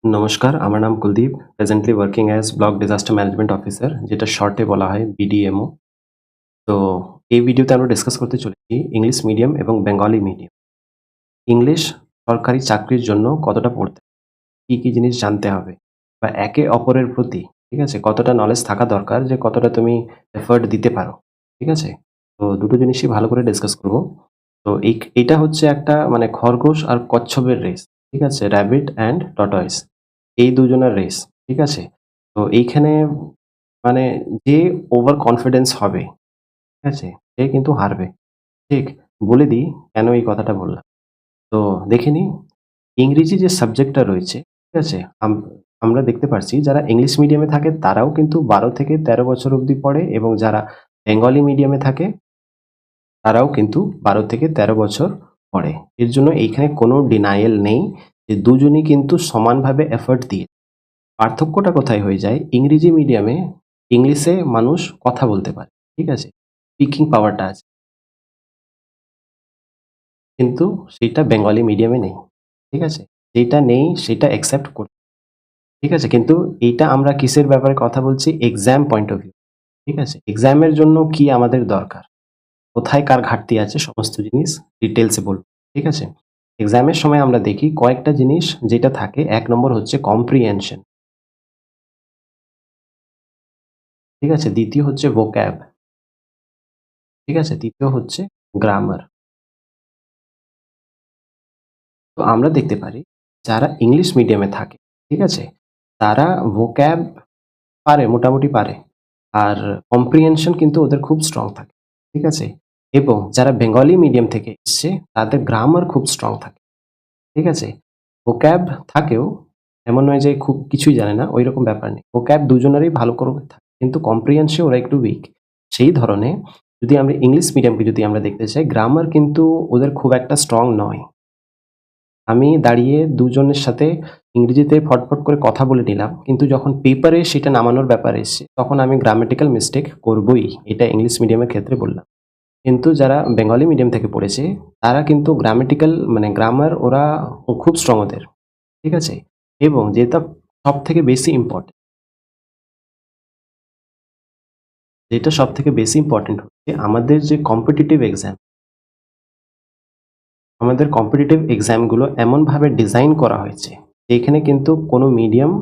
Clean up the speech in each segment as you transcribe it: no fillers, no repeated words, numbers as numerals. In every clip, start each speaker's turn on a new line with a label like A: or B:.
A: নমস্কার, আমার নাম Kuldeep. Presently working as block disaster management officer, যেটা শর্টে বলা হয় BDMO। তো এই ভিডিওতে আমরা ডিসকাস করতে চলেছি ইংলিশ মিডিয়াম এবং বেঙ্গলি মিডিয়াম। ইংলিশ সরকারি চাকরির জন্য কতটা পড়তে হবে, কি জিনিস জানতে হবে বা একে অপরের প্রতি, ঠিক আছে, কতটা নলেজ থাকা দরকার যে কতটা তুমি এফোর্ট দিতে পারো, ঠিক আছে? তো দুটো জিনিসই ভালো করে ডিসকাস করব। তো এইটা হচ্ছে একটা মানে খরগোশ আর কচ্ছপের রেস, ঠিক আছে? র‍্যাবিট অ্যান্ড টর্টয়েস, এই দুজনের রেস, ঠিক আছে? তো এইখানে মানে যে ওভার কনফিডেন্স হবে, ঠিক আছে? সে কিন্তু হারবে। ঠিক? বলে দিই কেন এই কথাটা বললাম। তো দেখে নিই ইংরেজি যে সাবজেক্টটা রয়েছে, ঠিক আছে? আমরা দেখতে পারছি যারা ইংলিশ মিডিয়ামে থাকে তারাও কিন্তু ১২ থেকে ১৩ বছর অব্দি পড়ে এবং যারা বেঙ্গলি মিডিয়ামে থাকে তারাও কিন্তু ১২ থেকে ১৩ বছর পড়ে। এর জন্য এইখানে কোনো ডিনায়াল নেই যে দুজনই কিন্তু সমানভাবে এফোর্ট দিয়ে। পার্থক্যটা কোথায় হয়ে যায়? ইংরেজি মিডিয়ামে ইংলিশে মানুষ কথা বলতে পারে, ঠিক আছে? স্পিকিং পাওয়ারটা আছে। কিন্তু সেইটা বেঙ্গলি মিডিয়ামে নেই, ঠিক আছে? যেটা নেই সেটা অ্যাকসেপ্ট করতে, ঠিক আছে? কিন্তু এইটা আমরা কিসের ব্যাপারে কথা বলছি? এক্সাম পয়েন্ট অফ ভিউ, ঠিক আছে? এক্সামের জন্য কি আমাদের দরকার? কোথায় কার ঘাটতি আছে সমস্ত জিনিস ডিটেইলস এ বলব, ঠিক আছে? এক্সামের সময় আমরা দেখি কয়েকটা জিনিস যেটা থাকে। ১ নম্বর হচ্ছে কম্প্রিহেনশন, ঠিক আছে? দ্বিতীয় হচ্ছে ভোক্যাব, ঠিক আছে? তৃতীয় হচ্ছে গ্রামার। তো আমরা দেখতে পারি যারা ইংলিশ মিডিয়ামে থাকে, ঠিক আছে? তারা ভোক্যাব পারে, মোটামুটি পারে। আর কম্প্রিহেনশন কিন্তু ওদের খুব স্ট্রং থাকে, ঠিক আছে? এবং যারা বেঙ্গলি মিডিয়াম থেকে এসছে তাদের গ্রামার খুব স্ট্রং থাকে, ঠিক আছে? ভোক্যাব থাকেও, এমন নয় যে খুব কিছুই জানে না, ঐরকম ব্যাপার নেই। ভোক্যাব দুজনেরই ভালো করে থাকে। কিন্তু কম্প্রিহেনশন ওরা একটু উইক। সেই ধরনে যদি আমরা ইংলিশ মিডিয়ামকে যদি আমরা দেখতে চাই, গ্রামার কিন্তু ওদের খুব একটা স্ট্রং নয়। আমি দাঁড়িয়ে দুজনের সাথে ইংরেজিতে ফটফট করে কথা বলে নিলাম। কিন্তু যখন পেপারে সেটা নামানোর ব্যাপার এসছে, তখন আমি গ্রামেটিক্যাল মিস্টেক করবই। এটা ইংলিশ মিডিয়ামের ক্ষেত্রে বললাম। কিন্তু যারা বেঙ্গলি মিডিয়াম থেকে পড়েছে, তারা কিন্তু গ্রামেটিক্যাল মানে গ্রামার ওরা খুব স্ট্রং ওদের। ঠিক আছে? এবং যেটা সবথেকে বেশি ইম্পোর্টেন্ট, যেটা সবথেকে বেশি ইম্পোর্টেন্ট হচ্ছে আমাদের কম্পিটিটিভ এক্সামগুলো এমনভাবে ডিজাইন করা হয়েছে, যে এখানে কিন্তু কোনো মিডিয়াম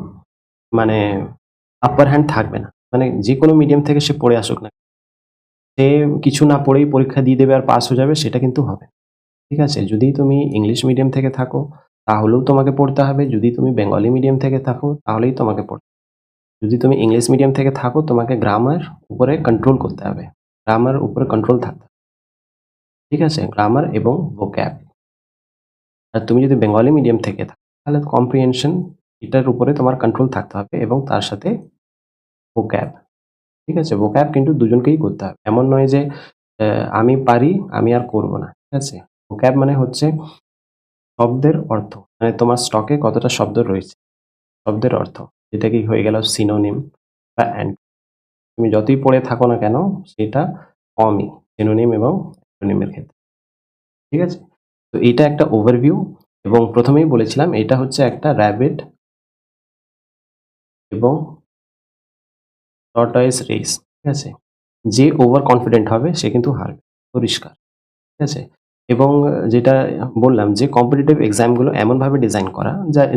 A: মানে আপার হ্যান্ড থাকবে না। মানে যেকোনো মিডিয়াম থেকে সে পড়ে আসুক না, সে কিছু না পড়েই পরীক্ষা দিয়ে দেবে আর পাস হয়ে যাবে, সেটা কিন্তু হবে না। ঠিক আছে? যদি তুমি ইংলিশ মিডিয়াম থেকে থাকো, তাহলেও তোমাকে পড়তে হবে। যদি তুমি বেঙ্গলি মিডিয়াম থেকে থাকো, তাহলেই তোমাকে পড়তে হবে। যদি তুমি ইংলিশ মিডিয়াম থেকে থাকো, তোমাকে গ্রামার উপরে কন্ট্রোল করতে হবে। গ্রামার উপরে কন্ট্রোল থাকতে হবে। ঠিক আছে? গ্রামার এবং ভোক্যাব। আর তুমি যদি বেঙ্গলি মিডিয়াম থেকে থাকো, তাহলে কম্প্রিহেনশন এটার উপরে তোমার কন্ট্রোল থাকতে হবে এবং তার সাথে ভোক্যাব। ঠিক আছে? ভোক্যাব কিন্তু দুজনকেই করতে হবে। এমন নয় যে আমি পারি, আমি আর করব না। ঠিক আছে? ভোক্যাব মানে হচ্ছে শব্দের অর্থ। মানে তোমার স্টকে কতটা শব্দ রয়েছে, শব্দের অর্থ। যেটা কি হয়ে গেল সিনোনিম বা তুমি যতই পড়ে থাকো না কেন, সেটা কমই সিনোনিম এবং অ্যান্টোনিমের ক্ষেত্রে। ঠিক আছে? তো এইটা একটা ওভারভিউ এবং প্রথমেই বলেছিলাম এটা হচ্ছে একটা র‍্যাবিট এবং টর্টয়েস রেস। ঠিক আছে? যে ওভার কনফিডেন্ট হবে সে কিন্তু হারবে। পরিষ্কার। ঠিক আছে? এবং যেটা বললাম যে কম্পিটিটিভ এক্সাম গুলো এমনভাবে ডিজাইন করা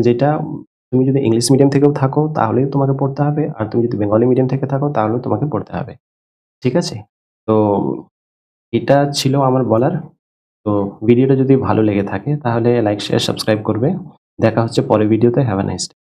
A: যেটা তুমি যদি ইংলিশ মিডিয়াম থেকেও থাকো তাহলেও তোমাকে পড়তে হবে। আর তুমি যদি বেঙ্গলি মিডিয়াম থেকে থাকো তাহলেও তোমাকে পড়তে হবে। ঠিক আছে? তো এটা ছিল আমার বলার। তো ভিডিওটা যদি ভালো লেগে থাকে তাহলে লাইক, শেয়ার, সাবস্ক্রাইব করবে। দেখা হচ্ছে পরের ভিডিওতে। Have a nice day.